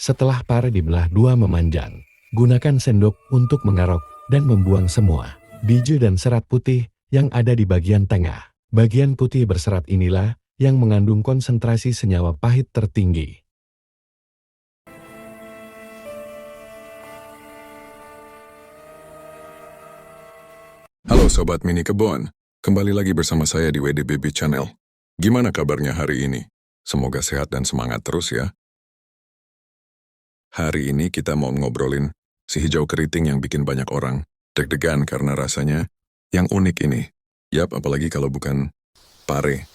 Setelah pare dibelah dua memanjang, gunakan sendok untuk mengarok dan membuang semua biji dan serat putih yang ada di bagian tengah. Bagian putih berserat inilah yang mengandung konsentrasi senyawa pahit tertinggi. Halo Sobat Mini Kebon, kembali lagi bersama saya di WDBB Channel. Gimana kabarnya hari ini? Semoga sehat dan semangat terus ya. Hari ini kita mau ngobrolin si hijau keriting yang bikin banyak orang deg-degan karena rasanya yang unik ini. Yap, apalagi kalau bukan pare.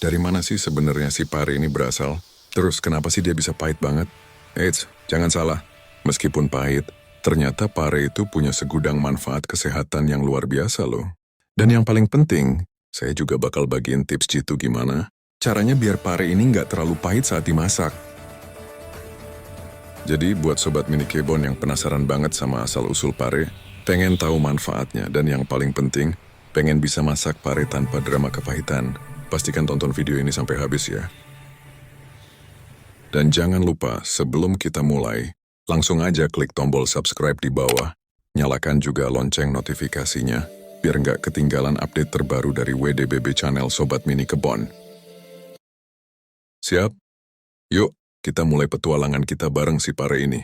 Dari mana sih sebenarnya si pare ini berasal? Terus kenapa sih dia bisa pahit banget? Eits, jangan salah. Meskipun pahit, ternyata pare itu punya segudang manfaat kesehatan yang luar biasa loh. Dan yang paling penting, saya juga bakal bagiin tips jitu gimana caranya biar pare ini nggak terlalu pahit saat dimasak. Jadi buat Sobat Mini Kebon yang penasaran banget sama asal-usul pare, pengen tahu manfaatnya, dan yang paling penting, pengen bisa masak pare tanpa drama kepahitan, pastikan tonton video ini sampai habis ya. Dan jangan lupa, sebelum kita mulai, langsung aja klik tombol subscribe di bawah, nyalakan juga lonceng notifikasinya, biar nggak ketinggalan update terbaru dari WDBB Channel Sobat Mini Kebon. Siap? Yuk, kita mulai petualangan kita bareng si pare ini.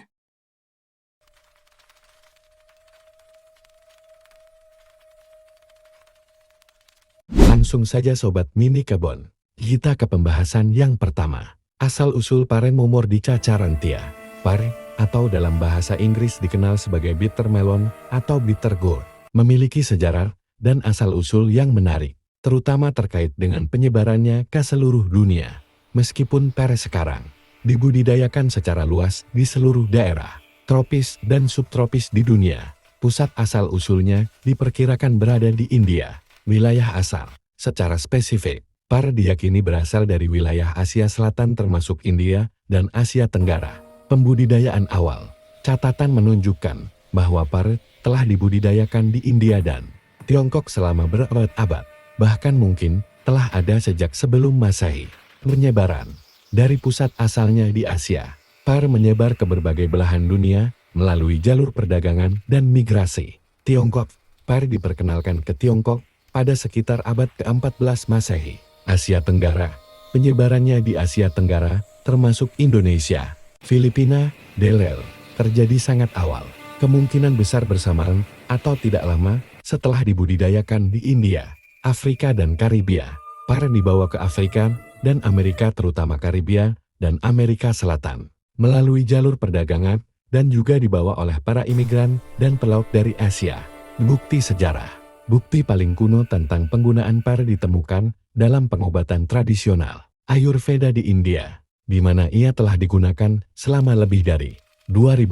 Langsung saja Sobat Mini Kebon, kita ke pembahasan yang pertama. Asal-usul pare Momordica charantia. Pare, atau dalam bahasa Inggris dikenal sebagai bitter melon atau bitter gourd, memiliki sejarah dan asal-usul yang menarik, terutama terkait dengan penyebarannya ke seluruh dunia. Meskipun pare sekarang dibudidayakan secara luas di seluruh daerah, tropis dan subtropis di dunia, pusat asal-usulnya diperkirakan berada di India. Wilayah asal, secara spesifik, pare diyakini berasal dari wilayah Asia Selatan termasuk India dan Asia Tenggara. Pembudidayaan awal, catatan menunjukkan bahwa pare telah dibudidayakan di India dan Tiongkok selama berabad-abad, bahkan mungkin telah ada sejak sebelum Masehi. Penyebaran dari pusat asalnya di Asia, pare menyebar ke berbagai belahan dunia melalui jalur perdagangan dan migrasi. Tiongkok, pare diperkenalkan ke Tiongkok pada sekitar abad ke-14 Masehi. Asia Tenggara, penyebarannya di Asia Tenggara termasuk Indonesia, Filipina, Delel, terjadi sangat awal, kemungkinan besar bersamaan atau tidak lama setelah dibudidayakan di India, Afrika dan Karibia. Pare dibawa ke Afrika dan Amerika, terutama Karibia dan Amerika Selatan, melalui jalur perdagangan dan juga dibawa oleh para imigran dan pelaut dari Asia. Bukti sejarah. Bukti paling kuno tentang penggunaan pare ditemukan dalam pengobatan tradisional Ayurveda di India, di mana ia telah digunakan selama lebih dari 2000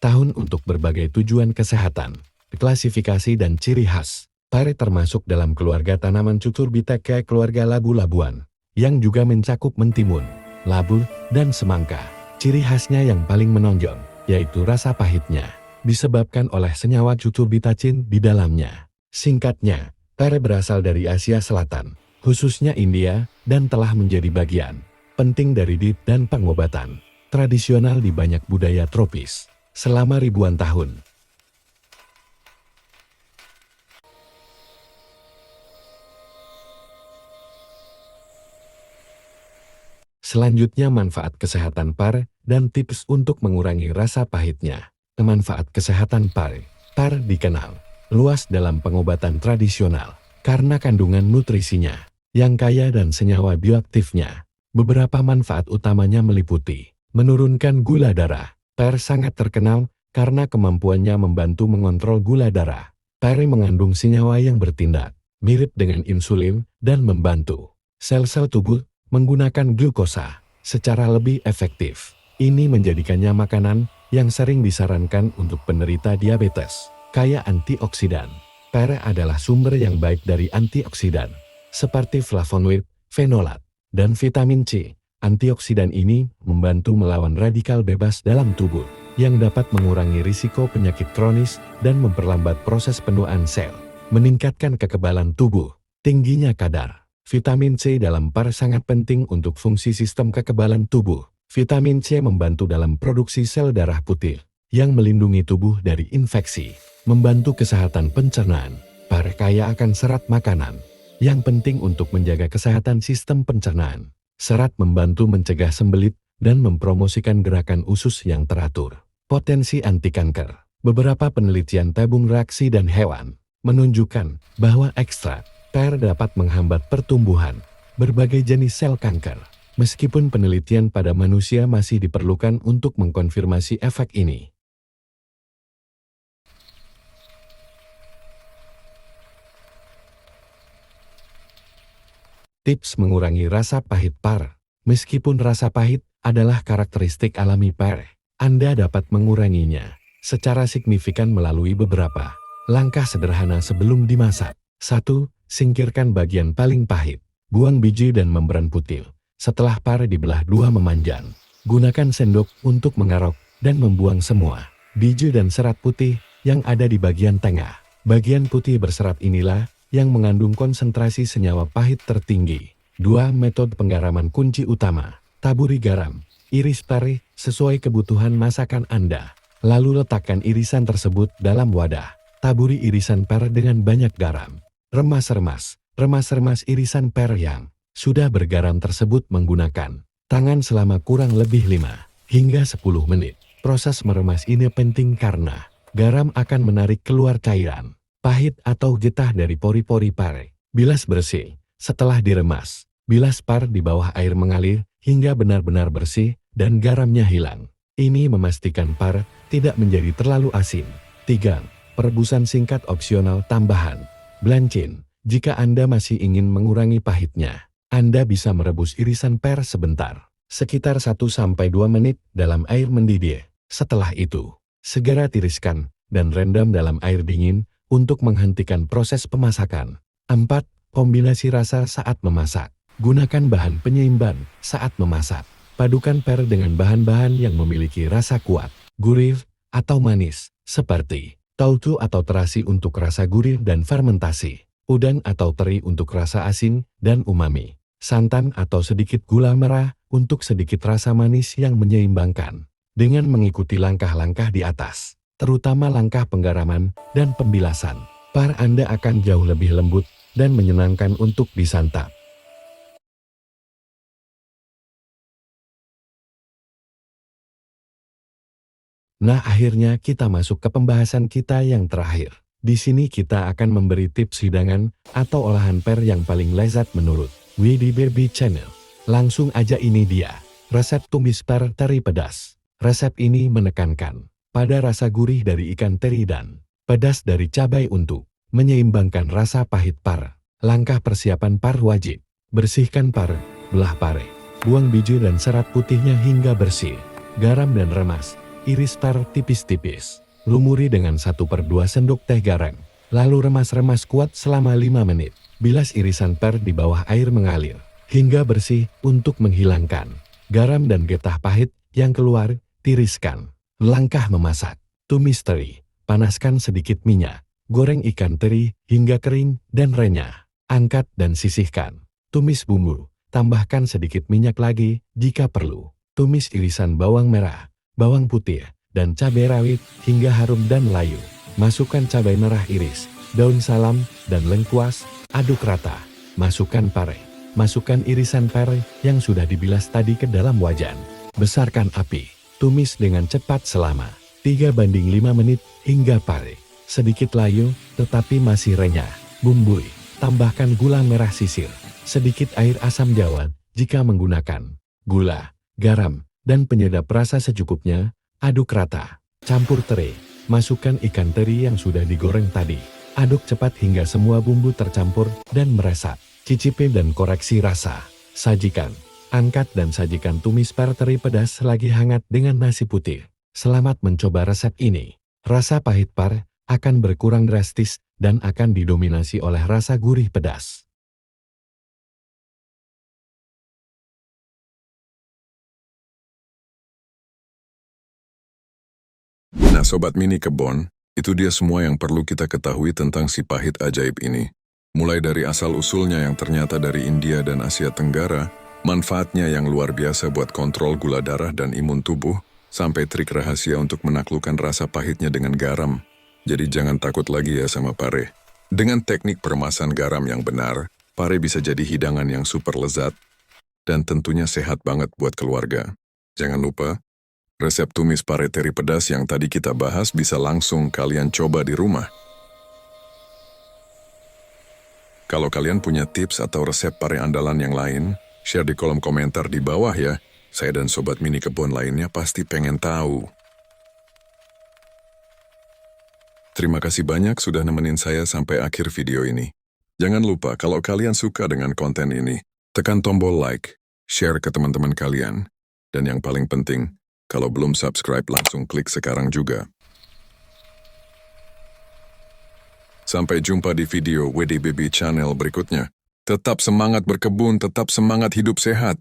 tahun untuk berbagai tujuan kesehatan. Klasifikasi dan ciri khas. Pare termasuk dalam keluarga tanaman Cucurbitaceae, keluarga labu-labuan, yang juga mencakup mentimun, labu, dan semangka. Ciri khasnya yang paling menonjol, yaitu rasa pahitnya, disebabkan oleh senyawa cucurbitacin di dalamnya. Singkatnya, pare berasal dari Asia Selatan, khususnya India, dan telah menjadi bagian penting dari diet dan pengobatan tradisional di banyak budaya tropis selama ribuan tahun. Selanjutnya, manfaat kesehatan pare dan tips untuk mengurangi rasa pahitnya. Manfaat kesehatan pare. Pare dikenal luas dalam pengobatan tradisional karena kandungan nutrisinya yang kaya dan senyawa bioaktifnya. Beberapa manfaat utamanya meliputi menurunkan gula darah. Pare sangat terkenal karena kemampuannya membantu mengontrol gula darah. Pare mengandung senyawa yang bertindak mirip dengan insulin dan membantu sel-sel tubuh menggunakan glukosa secara lebih efektif. Ini menjadikannya makanan yang sering disarankan untuk penderita diabetes. Kaya antioksidan. Pare adalah sumber yang baik dari antioksidan, seperti flavonoid, fenolat, dan vitamin C. Antioksidan ini membantu melawan radikal bebas dalam tubuh, yang dapat mengurangi risiko penyakit kronis dan memperlambat proses penuaan sel, meningkatkan kekebalan tubuh. Tingginya kadar vitamin C dalam pare sangat penting untuk fungsi sistem kekebalan tubuh. Vitamin C membantu dalam produksi sel darah putih yang melindungi tubuh dari infeksi, membantu kesehatan pencernaan. Pare kaya akan serat makanan yang penting untuk menjaga kesehatan sistem pencernaan. Serat membantu mencegah sembelit dan mempromosikan gerakan usus yang teratur. Potensi anti kanker. Beberapa penelitian tabung reaksi dan hewan menunjukkan bahwa ekstrak pare dapat menghambat pertumbuhan berbagai jenis sel kanker. Meskipun penelitian pada manusia masih diperlukan untuk mengkonfirmasi efek ini. Tips mengurangi rasa pahit pare. Meskipun rasa pahit adalah karakteristik alami pare, Anda dapat menguranginya secara signifikan melalui beberapa langkah sederhana sebelum dimasak. 1. Singkirkan bagian paling pahit. Buang biji dan membran putih. Setelah pare dibelah dua memanjang, gunakan sendok untuk mengarok dan membuang semua biji dan serat putih yang ada di bagian tengah. Bagian putih berserat inilah yang mengandung konsentrasi senyawa pahit tertinggi. 2. Metode penggaraman kunci utama. Taburi garam, iris pare sesuai kebutuhan masakan Anda. Lalu letakkan irisan tersebut dalam wadah. Taburi irisan pare dengan banyak garam. Remas-remas. Remas-remas irisan pare yang sudah bergaram tersebut menggunakan tangan selama kurang lebih 5 hingga 10 menit. Proses meremas ini penting karena garam akan menarik keluar cairan pahit atau getah dari pori-pori pare. Bilas bersih. Setelah diremas, bilas pare di bawah air mengalir hingga benar-benar bersih dan garamnya hilang. Ini memastikan pare tidak menjadi terlalu asin. 3. Perebusan singkat opsional tambahan. Blanchin. Jika Anda masih ingin mengurangi pahitnya, Anda bisa merebus irisan pare sebentar, sekitar 1-2 menit dalam air mendidih. Setelah itu, segera tiriskan dan rendam dalam air dingin untuk menghentikan proses pemasakan. 4. Kombinasi rasa saat memasak. Gunakan bahan penyeimbang saat memasak. Padukan pare dengan bahan-bahan yang memiliki rasa kuat, gurih, atau manis, seperti tauco atau terasi untuk rasa gurih dan fermentasi. Udang atau teri untuk rasa asin dan umami. Santan atau sedikit gula merah untuk sedikit rasa manis yang menyeimbangkan. Dengan mengikuti langkah-langkah di atas, terutama langkah penggaraman dan pembilasan, pare Anda akan jauh lebih lembut dan menyenangkan untuk disantap. Nah, akhirnya kita masuk ke pembahasan kita yang terakhir. Di sini kita akan memberi tips hidangan atau olahan pare yang paling lezat menurut Widdy Baby Channel. Langsung aja, ini dia resep tumis pare teri pedas. Resep ini menekankan pada rasa gurih dari ikan teri dan pedas dari cabai untuk menyeimbangkan rasa pahit pare. Langkah persiapan pare wajib. Bersihkan pare, belah pare, buang biji dan serat putihnya hingga bersih. Garam dan remas, iris pare tipis-tipis. Lumuri dengan 1/2 sendok teh garam. Lalu remas-remas kuat selama 5 menit. Bilas irisan pare di bawah air mengalir hingga bersih untuk menghilangkan garam dan getah pahit yang keluar. Tiriskan. Langkah memasak. Tumis teri. Panaskan sedikit minyak. Goreng ikan teri hingga kering dan renyah. Angkat dan sisihkan. Tumis bumbu. Tambahkan sedikit minyak lagi jika perlu. Tumis irisan bawang merah, bawang putih, dan cabai rawit hingga harum dan layu. Masukkan cabai merah iris, daun salam, dan lengkuas. Aduk rata. Masukkan pare. Masukkan irisan pare yang sudah dibilas tadi ke dalam wajan. Besarkan api. Tumis dengan cepat selama 3/5 menit hingga pare sedikit layu tetapi masih renyah. Bumbui. Tambahkan gula merah sisir, sedikit air asam jawa jika menggunakan gula, garam, dan penyedap rasa secukupnya. Aduk rata. Campur teri. Masukkan ikan teri yang sudah digoreng tadi. Aduk cepat hingga semua bumbu tercampur dan meresap. Cicipi dan koreksi rasa. Sajikan. Angkat dan sajikan tumis pare teri pedas lagi hangat dengan nasi putih. Selamat mencoba resep ini. Rasa pahit pare akan berkurang drastis dan akan didominasi oleh rasa gurih pedas. Nah, Sobat Mini Kebon, itu dia semua yang perlu kita ketahui tentang si pahit ajaib ini. Mulai dari asal-usulnya yang ternyata dari India dan Asia Tenggara, Manfaatnya yang luar biasa buat kontrol gula darah dan imun tubuh, sampai trik rahasia untuk menaklukkan rasa pahitnya dengan garam. Jadi jangan takut lagi ya sama pare. Dengan teknik peremasan garam yang benar, pare bisa jadi hidangan yang super lezat dan tentunya sehat banget buat keluarga. Jangan lupa, resep tumis pare teri pedas yang tadi kita bahas bisa langsung kalian coba di rumah. Kalau kalian punya tips atau resep pare andalan yang lain, share di kolom komentar di bawah ya. Saya dan Sobat Mini Kebon lainnya pasti pengen tahu. Terima kasih banyak sudah nemenin saya sampai akhir video ini. Jangan lupa kalau kalian suka dengan konten ini, tekan tombol like, share ke teman-teman kalian. Dan yang paling penting, kalau belum subscribe langsung klik sekarang juga. Sampai jumpa di video WDBB Channel berikutnya. Tetap semangat berkebun, tetap semangat hidup sehat.